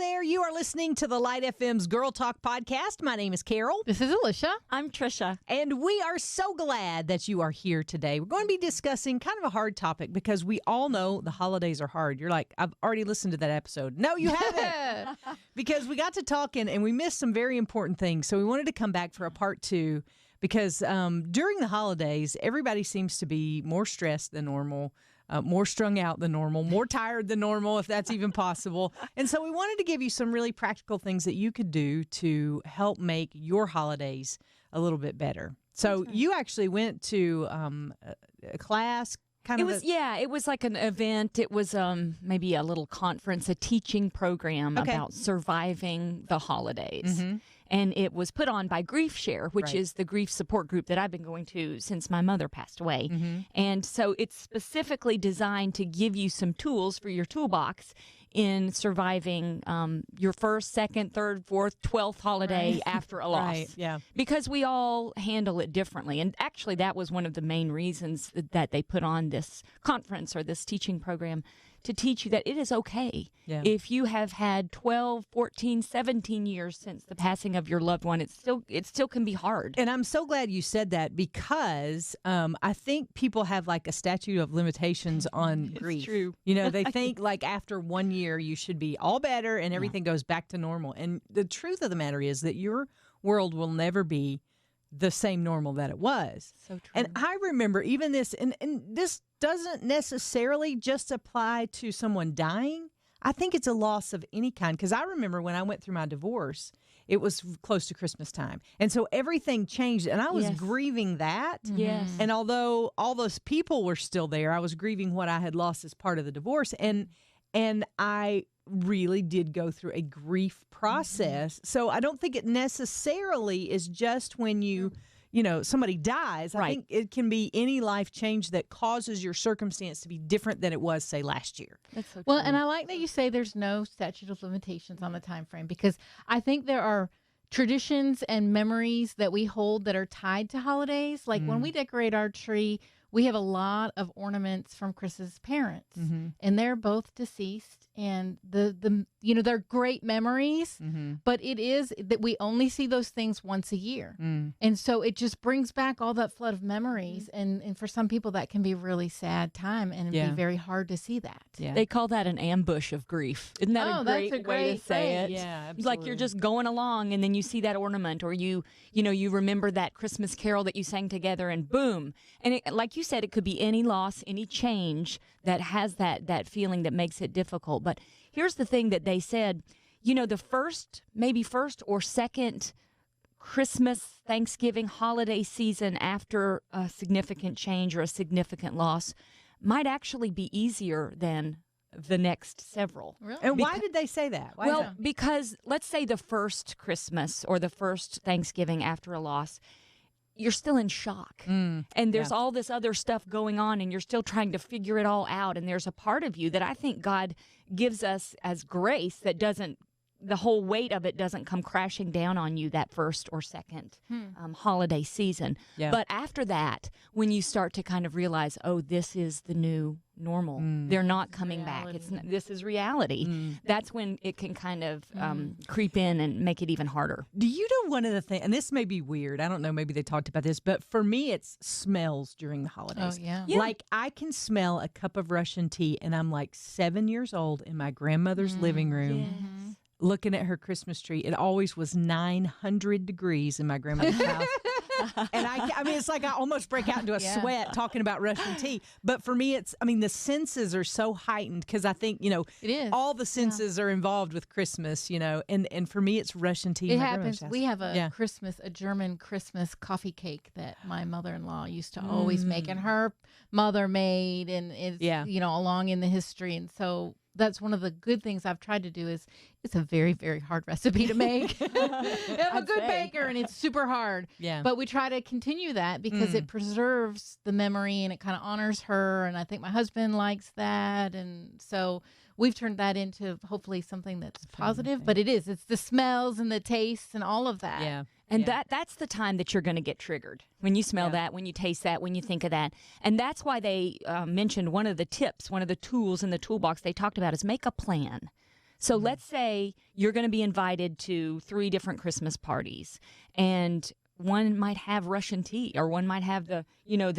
there. You are listening to the Light FM's Girl Talk podcast. My name is Carol. This is Alicia. I'm Tricia. And we are so glad that you are here today. We're going to be discussing kind of a hard topic because we all know the holidays are hard. You're like, I've already listened to that episode. No, you haven't. Because we got to talking and we missed some very important things. So we wanted to come back for a part 2 because during the holidays, everybody seems to be more stressed than normal. More strung out than normal, more tired than normal, if that's even possible. And so we wanted to give you some really practical things that you could do to help make your holidays a little bit better. So you actually went to a class. It was like an event. It was maybe a little conference, a teaching program about surviving the holidays. Mm-hmm. And it was put on by Grief Share, which is the grief support group that I've been going to since my mother passed away. Mm-hmm. And so it's specifically designed to give you some tools for your toolbox in surviving your first, second, third, fourth, 12th holiday after a loss. Because we all handle it differently. And actually, that was one of the main reasons that they put on this conference or this teaching program, to teach you that it is okay. If you have had 12, 14, 17 years since the passing of your loved one, it still can be hard. And I'm so glad you said that because I think people have like a statute of limitations on grief. It's true. You know, they think like after 1 year you should be all better and everything goes back to normal. And the truth of the matter is that your world will never be the same normal that it was. So true. And I remember even this, and this doesn't necessarily just apply to someone dying. I think it's a loss of any kind, because I remember when I went through my divorce, it was close to Christmas time. And so everything changed, and I was grieving that. Yes. And although all those people were still there, I was grieving what I had lost as part of the divorce. And I really did go through a grief process. Mm-hmm. So I don't think it necessarily is just when you know, somebody dies. I think it can be any life change that causes your circumstance to be different than it was, say, last year. That's so true. And I like that you say there's no statute of limitations on the time frame, because I think there are traditions and memories that we hold that are tied to holidays. Like when we decorate our tree, we have a lot of ornaments from Chris's parents, and they're both deceased. And they're great memories, but it is that we only see those things once a year. And so it just brings back all that flood of memories. And for some people, that can be a really sad time, and it'd be very hard to see that. They call that an ambush of grief. Isn't that a great way to say it? Yeah, absolutely. Like you're just going along, and then you see that ornament, or you remember that Christmas carol that you sang together, and boom. And like you said, it could be any loss, any change that has that feeling that makes it difficult. But here's the thing that they said, the first or second Christmas, Thanksgiving, holiday season after a significant change or a significant loss might actually be easier than the next several. Really? And why did they say that? Because let's say the first Christmas or the first Thanksgiving after a loss, you're still in shock. And there's all this other stuff going on, and you're still trying to figure it all out. And there's a part of you that I think God gives us as grace that the whole weight of it doesn't come crashing down on you that first or second holiday season. But after that, when you start to kind of realize, oh, this is the new normal. They're not coming back. This is reality. That's when it can kind of creep in and make it even harder. Do you know one of the things, and this may be weird, I don't know, maybe they talked about this, but for me, it's smells during the holidays. Oh, yeah. Like I can smell a cup of Russian tea, and I'm like 7 years old in my grandmother's living room. Looking at her Christmas tree. It always was 900 degrees in my grandmother's house. And I mean, it's like I almost break out into a sweat talking about Russian tea. But for me, the senses are so heightened because I think, it is. all the senses are involved with Christmas, and for me, it's Russian tea. It happens. We have a German Christmas coffee cake that my mother-in-law used to always make, and her mother made, and it's, along in the history. And so that's one of the good things I've tried to do is it's a very, very hard recipe to make. I'm a good baker, and it's super hard. But we try to continue that because it preserves the memory and it kind of honors her. And I think my husband likes that. And so we've turned that into hopefully something that's positive. But it's the smells and the tastes and all of that. And that's the time that you're going to get triggered. When you smell that, when you taste that, when you think of that. And that's why they mentioned one of the tips, one of the tools in the toolbox they talked about is make a plan. So let's say you're going to be invited to 3 different Christmas parties, and one might have Russian tea, or one might have the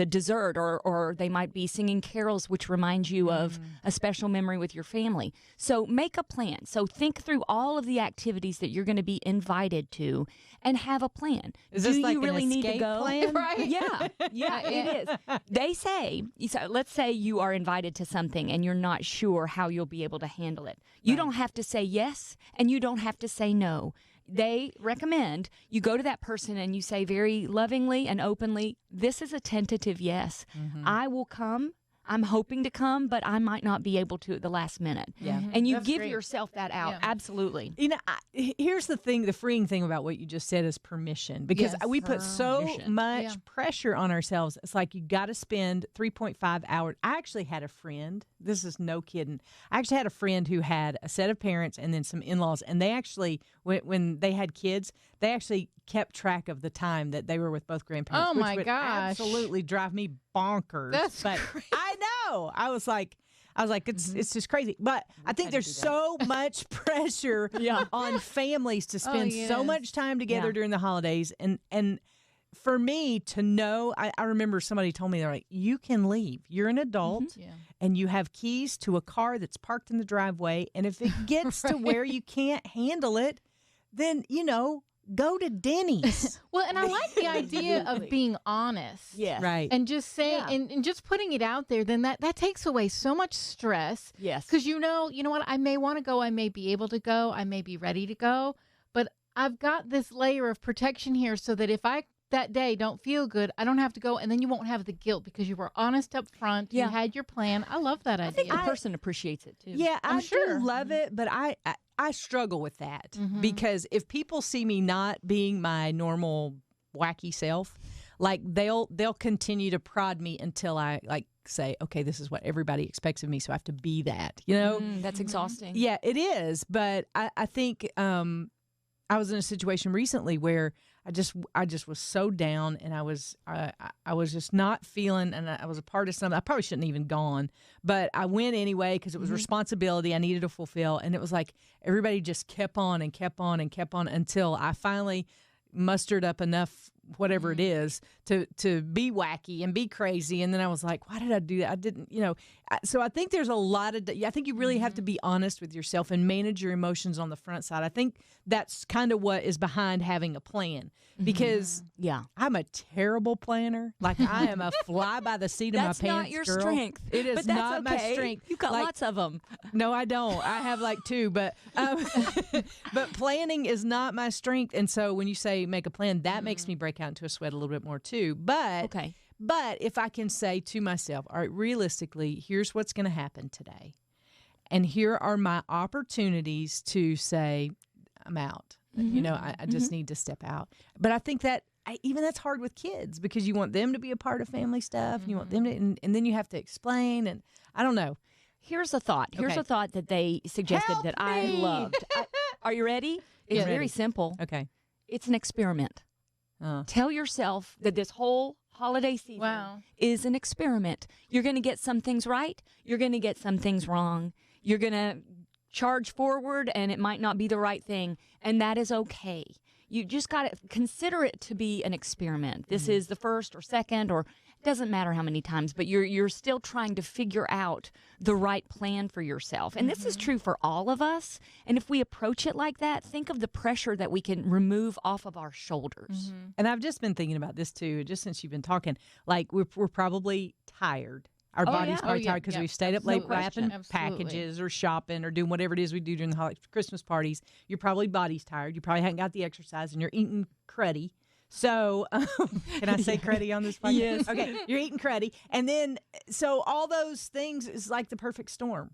dessert, or they might be singing carols, which reminds you of a special memory with your family. So make a plan. So think through all of the activities that you're going to be invited to and have a plan. Is this like you really an need to escape go? plan? Right. Yeah, it is. They say, so let's say you are invited to something and you're not sure how you'll be able to handle it. You don't have to say yes, and you don't have to say no. They recommend you go to that person and you say very lovingly and openly, this is a tentative yes. I will come. I'm hoping to come, but I might not be able to at the last minute. Yeah. And you That's give great. yourself that out. Yeah. Absolutely. Here's the thing, the freeing thing about what you just said is permission, because Yes. we put so Permission. much pressure on ourselves. It's like you got to spend 3.5 hours. I actually had a friend, this is no kidding. I actually had a friend who had a set of parents and then some in-laws, and they actually, when they had kids, they actually kept track of the time that they were with both grandparents. Oh, which my would gosh. absolutely drive me bonkers. That's but crazy. I know. I was like, it's just crazy. But I think there's so much pressure on families to spend so yes. much time together during the holidays. And for me to know, I remember somebody told me, they're like, you can leave. You're an adult and you have keys to a car that's parked in the driveway. And if it gets to where you can't handle it, then, go to Denny's. Well, and I like the idea of being honest. Yes. Right. And just saying, and just putting it out there, then that takes away so much stress. Yes. Because you know what? I may want to go. I may be able to go. I may be ready to go. But I've got this layer of protection here so that if I that day don't feel good, I don't have to go. And then you won't have the guilt because you were honest up front. You had your plan. I love that idea. I think the person appreciates it too. Yeah, I'm I sure. do love it, but I struggle with that because if people see me not being my normal wacky self, like they'll continue to prod me until I say, okay, this is what everybody expects of me, so I have to be that. That's exhausting. Yeah, it is. But I think I was in a situation recently where I just was so down, and I was just not feeling, and I was a part of something. I probably shouldn't have even gone, but I went anyway because it was responsibility I needed to fulfill, and it was like everybody just kept on and kept on and kept on until I finally mustered up enough, whatever it is, to be wacky and be crazy. And then I was like, why did I do that? I didn't, so I think there's a lot of, I think you really have to be honest with yourself and manage your emotions on the front side. I think that's kind of what is behind having a plan, because I'm a terrible planner. Like I am a fly by the seat of my pants That's not your girl. strength. It is but that's not okay. my strength. You've got lots of them. No, I don't. I have like 2, but but planning is not my strength. And so when you say make a plan, that makes me break out into a sweat a little bit more too. But but if I can say to myself, all right, realistically, here's what's going to happen today, and here are my opportunities to say I'm out. I just need to step out. But I think that even that's hard with kids because you want them to be a part of family stuff. And you want them to, and then you have to explain. And I don't know. Here's a thought. Here's a thought that they suggested Help that I me! loved. Are you ready? It's very simple. Okay. It's an experiment. Tell yourself that this whole holiday season is an experiment. You're going to get some things right. You're going to get some things wrong. You're going to charge forward, and it might not be the right thing, and that is okay. You just got to consider it to be an experiment. This is the first or second, or it doesn't matter how many times, but you're still trying to figure out the right plan for yourself. And this is true for all of us. And if we approach it like that, think of the pressure that we can remove off of our shoulders. And I've just been thinking about this too, just since you've been talking. Like we're probably tired. Our body's probably tired because we've stayed up late wrapping packages or shopping or doing whatever it is we do during the holiday Christmas parties. Your probably body's tired. You probably haven't got the exercise, and you're eating cruddy. So, can I say cruddy on this podcast? Yes. Okay, you're eating cruddy. And then, so all those things is like the perfect storm.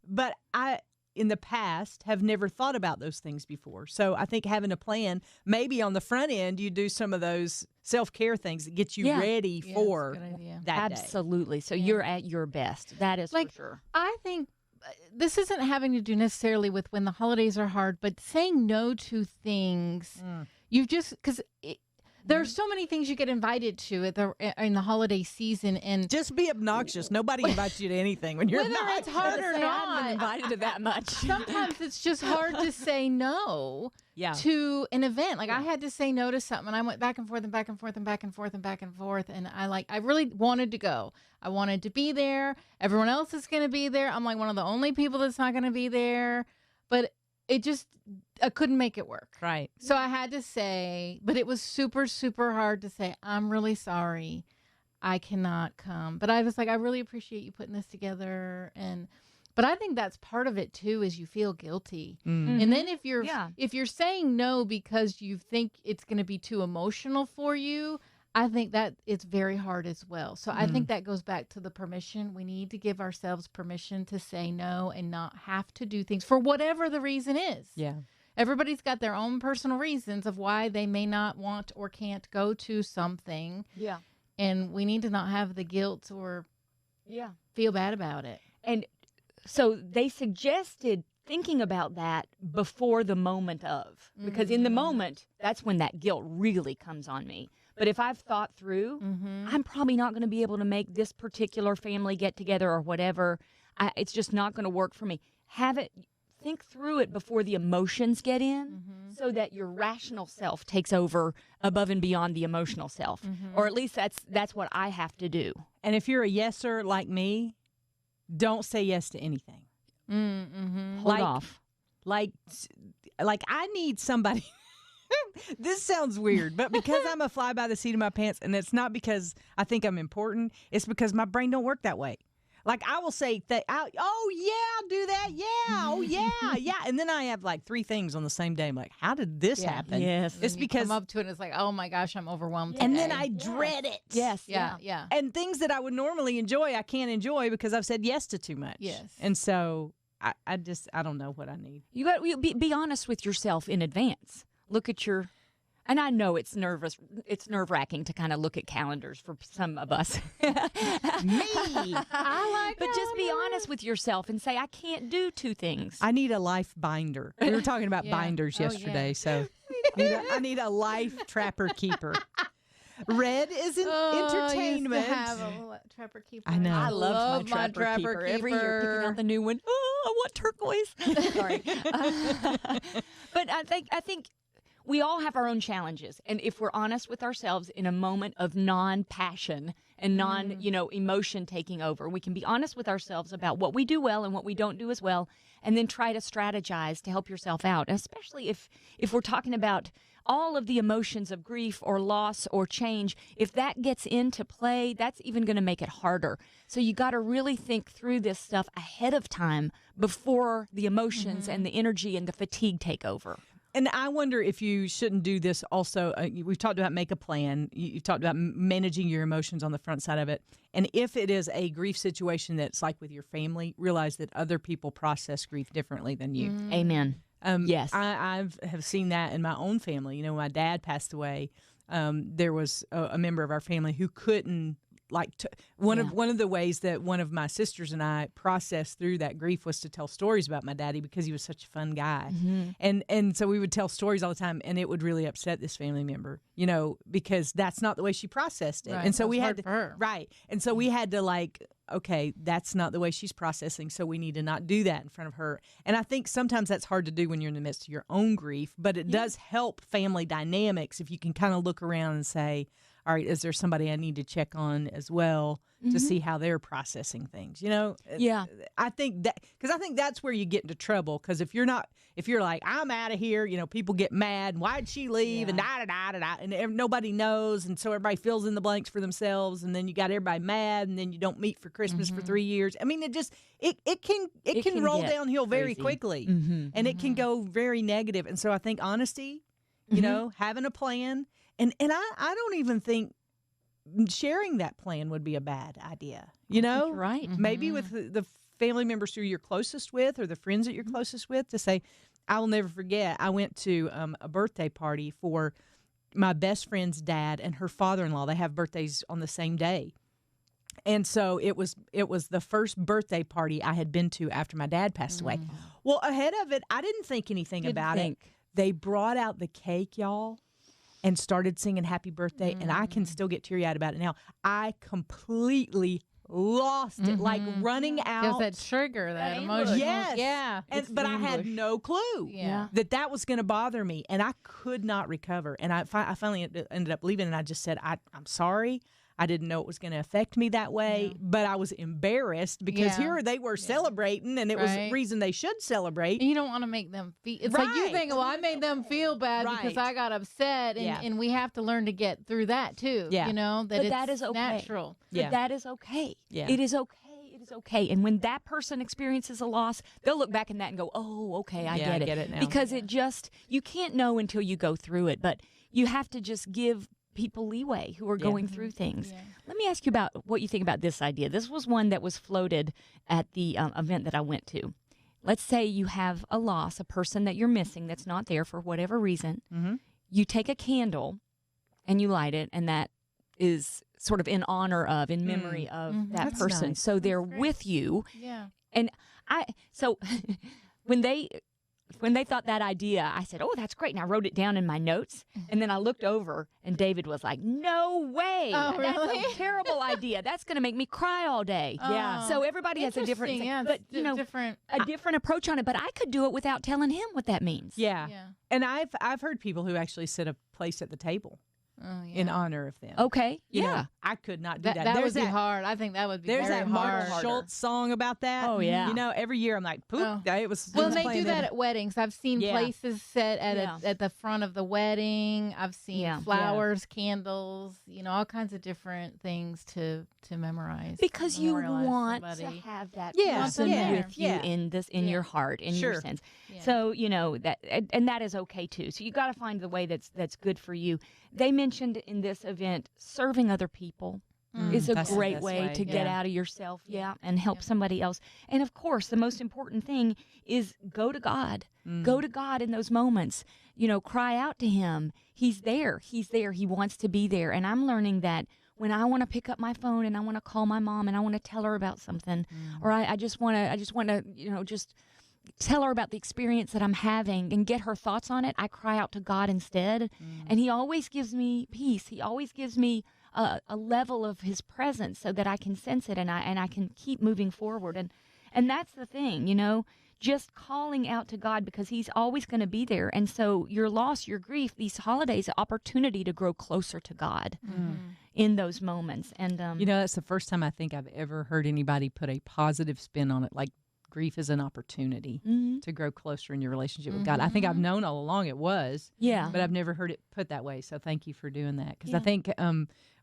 But I, in the past, have never thought about those things before. So I think having a plan, maybe on the front end, you do some of those self-care things that get you ready for that day. Absolutely. So you're at your best. That is for sure. I think this isn't having to do necessarily with when the holidays are hard, but saying no to things. You've just, because There's so many things you get invited to in the holiday season, and just be obnoxious. Nobody invites you to anything when you're whether obnoxious. it's hard or I not. haven't been invited to that much. Sometimes it's just hard to say no to an event. Like I had to say no to something, and I went back and forth and back and forth and back and forth and back and forth, and I really wanted to go. I wanted to be there. Everyone else is going to be there. I'm like one of the only people that's not going to be there, but I couldn't make it work. Right. So I had to say, but it was super, super hard to say, I'm really sorry. I cannot come. But I was like, I really appreciate you putting this together. But I think that's part of it too, is you feel guilty. Mm. And then if you're saying no because you think it's going to be too emotional for you, I think that it's very hard as well. So I think that goes back to the permission. We need to give ourselves permission to say no and not have to do things for whatever the reason is. Yeah. Everybody's got their own personal reasons of why they may not want or can't go to something. Yeah. And we need to not have the guilt or feel bad about it. And so they suggested thinking about that before the moment of, because in the moment, that's when that guilt really comes on me. But if I've thought through, I'm probably not going to be able to make this particular family get together or whatever. It's just not going to work for me. Think through it before the emotions get in, so that your rational self takes over above and beyond the emotional self. Or at least that's what I have to do. And if you're a yeser like me, don't say yes to anything. Hold off. Like I need somebody. This sounds weird, but because I'm a fly by the seat of my pants, and it's not because I think I'm important, it's because my brain don't work that way. Like I will say, oh yeah, I'll do that. Yeah, oh yeah. And then I have like 3 things on the same day. I'm like, how did this happen? Yes. It's because come up to it and it's like, oh my gosh, I'm overwhelmed and today. then I dread it. Yes. Yeah. And things that I would normally enjoy, I can't enjoy because I've said yes to too much. Yes. And so I don't know what I need. You got to be honest with yourself in advance. Look at and I know it's nerve-wracking to kind of look at calendars for some of us. Me. But just be honest with yourself and say, I can't do 2 things. I need a life binder. We were talking about binders yesterday, so I need a life trapper keeper. Red is an entertainment. I used to have a trapper keeper. I know. I loved my trapper keeper. Every year picking out the new one. Oh, I want turquoise. Sorry. But I think we all have our own challenges. And if we're honest with ourselves in a moment of non-passion and emotion taking over, we can be honest with ourselves about what we do well and what we don't do as well, and then try to strategize to help yourself out. And especially if we're talking about all of the emotions of grief or loss or change, if that gets into play, that's even going to make it harder. So you got to really think through this stuff ahead of time before the emotions and the energy and the fatigue take over. And I wonder if you shouldn't do this also. We've talked about make a plan. You've talked about managing your emotions on the front side of it. And if it is a grief situation that's like with your family, realize that other people process grief differently than you. Amen. Yes. I have seen that in my own family. You know, when my dad passed away, there was a member of our family who couldn't, one of the ways that one of my sisters and I processed through that grief was to tell stories about my daddy because he was such a fun guy. And so we would tell stories all the time, and it would really upset this family member, because that's not the way she processed it. Right. And so we had to, for her. Right. And so we had to okay, that's not the way she's processing, so we need to not do that in front of her. And I think sometimes that's hard to do when you're in the midst of your own grief, but it does help family dynamics if you can kind of look around and say, all right, is there somebody I need to check on as well to see how they're processing things? Yeah. I think that's where you get into trouble, because if you're like, I'm out of here, people get mad, and why'd she leave, and da-da-da-da-da, and nobody knows, and so everybody fills in the blanks for themselves, and then you got everybody mad, and then you don't meet for Christmas for 3 years. I mean, it can roll downhill very quickly, and it can go very negative. And so I think honesty, having a plan, and I don't even think sharing that plan would be a bad idea. Right. Maybe with the family members who you're closest with, or the friends that you're closest with, to say, I will never forget, I went to a birthday party for my best friend's dad and her father-in-law. They have birthdays on the same day. And so it was the first birthday party I had been to after my dad passed away. Well, ahead of it, I didn't think anything about it. They brought out the cake, y'all. and started singing happy birthday. And I can still get teary-eyed about it now. I completely lost it, like running out. There's that trigger, that emotion. Yes. Yeah. But I had no clue that was going to bother me, and I could not recover. And I finally ended up leaving, and I just said, I'm sorry. I didn't know it was going to affect me that way, but I was embarrassed because here they were celebrating, and it was a reason they should celebrate. And you don't want to make them feel. It's like you think, well, I made them feel bad because I got upset, and we have to learn to get through that too. Yeah. You know, that is okay. natural. But that is okay. Yeah. It is okay. It is okay. And when that person experiences a loss, they'll look back in that and go, oh, okay, I get it now. Because you can't know until you go through it, but you have to just give people leeway who are going through things. Yeah. Let me ask you about what you think about this idea. This was one that was floated at the event that I went to. Let's say you have a loss, a person that you're missing that's not there for whatever reason. Mm-hmm. You take a candle and you light it, and that is sort of in honor of, in memory of that that's person. nice. So they're with you. Yeah. And so when they thought that idea, I said, oh, that's great. And I wrote it down in my notes. And then I looked over, and David was like, no way. Oh, really? That's a terrible idea. That's going to make me cry all day. Yeah. So everybody has a different, but a different approach on it. But I could do it without telling him what that means. Yeah. And I've heard people who actually set a place at the table in honor of them. Okay. You know, I could not do that. That would be hard. I think that would be There's very that hard. Mark Schultz song about that. Oh, yeah. You know, every year I'm like, poop. It was. Well, they do that at weddings. I've seen places set at the front of the wedding. I've seen flowers, candles, all kinds of different things to memorize. Because you want somebody. to have that person with you in your heart, in your sense. Yeah. So, that and that is okay too. So you got to find the way that's good for you. They mentioned in this event serving other people is a great way to get out of yourself, and help somebody else. And of course, the most important thing is go to God. Go to God in those moments. Cry out to him. He's there. He's there. He wants to be there. And I'm learning that when I want to pick up my phone and I want to call my mom and I want to tell her about something, or I just want to, just tell her about the experience that I'm having and get her thoughts on it, I cry out to God instead. And he always gives me peace. He always gives me a level of his presence so that I can sense it and I can keep moving forward. And that's the thing, just calling out to God, because he's always going to be there. And so your loss, your grief, these holidays, opportunity to grow closer to God in those moments. And that's the first time I think I've ever heard anybody put a positive spin on it, like grief is an opportunity to grow closer in your relationship with God. I think I've known all along it was, but I've never heard it put that way. So thank you for doing that, because I think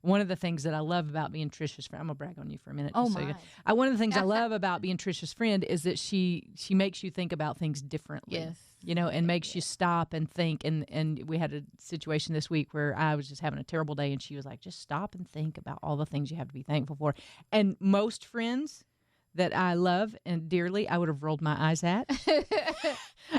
one of the things that I love about being Tricia's friend, I'm gonna brag on you for a minute. Oh my! So one of the things I love about being Tricia's friend is that she makes you think about things differently. Yes. And makes you stop and think. And we had a situation this week where I was just having a terrible day, and she was like, just stop and think about all the things you have to be thankful for. And most friends that I love and dearly, I would have rolled my eyes at.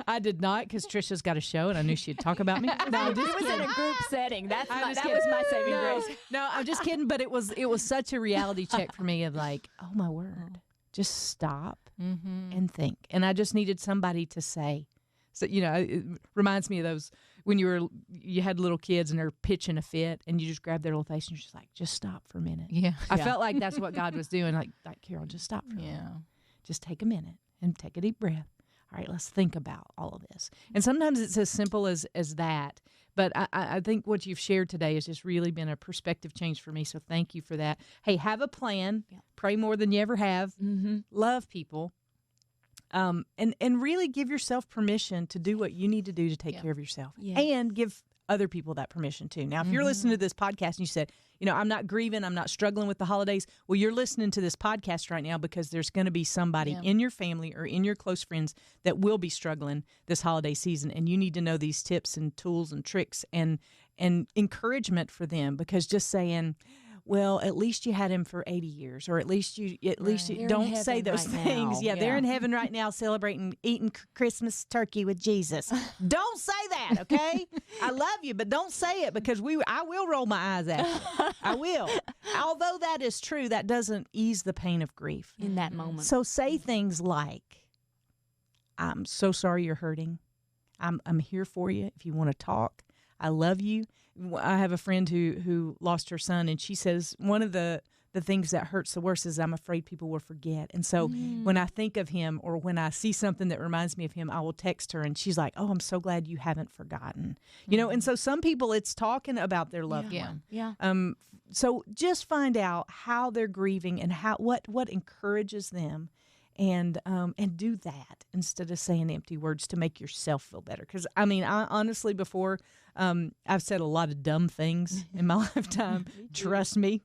I did not, because Tricia's got a show, and I knew she'd talk about me. No, it was in a group setting. That was my saving grace. No, I'm just kidding. But it was such a reality check for me of like, oh my word, just stop and think. And I just needed somebody to say. So it reminds me of those when you had little kids and they're pitching a fit, and you just grab their little face and you're just like, just stop for a minute. Yeah, I felt like that's what God was doing. Like Carol, just stop for a minute. Just take a minute and take a deep breath. All right, let's think about all of this. And sometimes it's as simple as that. But I think what you've shared today has just really been a perspective change for me. So thank you for that. Hey, have a plan. Yeah. Pray more than you ever have. Love people. And really give yourself permission to do what you need to do to take care of yourself. Yes. And give other people that permission too. Now, if you're listening to this podcast and you said, I'm not grieving, I'm not struggling with the holidays. Well, you're listening to this podcast right now because there's going to be somebody in your family or in your close friends that will be struggling this holiday season. And you need to know these tips and tools and tricks and encouragement for them, because just saying, well, at least you had him for 80 years, or at least you don't say those things. Yeah, they're in heaven right now celebrating, eating Christmas turkey with Jesus. Don't say that, okay? I love you, but don't say it, because I will roll my eyes at you. I will. Although that is true, that doesn't ease the pain of grief in that moment. So say things like, I'm so sorry you're hurting. I'm here for you if you want to talk. I love you. I have a friend who lost her son, and she says one of the things that hurts the worst is I'm afraid people will forget. And so when I think of him or when I see something that reminds me of him, I will text her, and she's like, oh, I'm so glad you haven't forgotten. You know, and so some people, it's talking about their loved one. Yeah. So just find out how they're grieving and what encourages them. And do that instead of saying empty words to make yourself feel better. Because, I mean, I honestly, before, I've said a lot of dumb things in my lifetime. Trust me.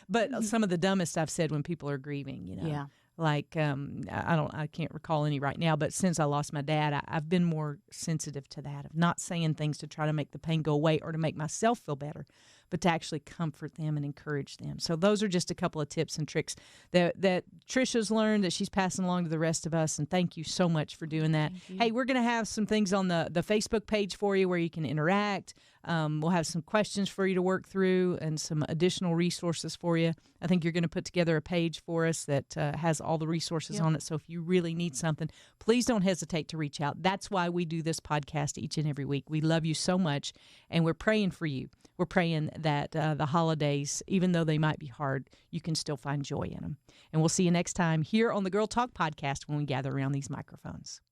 But some of the dumbest I've said when people are grieving, you know. Yeah. Like, I can't recall any right now, but since I lost my dad, I've been more sensitive to that, of not saying things to try to make the pain go away or to make myself feel better, but to actually comfort them and encourage them. So those are just a couple of tips and tricks that Tricia's learned that she's passing along to the rest of us. And thank you so much for doing that. Hey, we're going to have some things on the Facebook page for you where you can interact. We'll have some questions for you to work through and some additional resources for you. I think you're going to put together a page for us that has all the resources on it. So if you really need something, please don't hesitate to reach out. That's why we do this podcast each and every week. We love you so much, and we're praying for you. We're praying that the holidays, even though they might be hard, you can still find joy in them. And we'll see you next time here on the Girl Talk podcast when we gather around these microphones.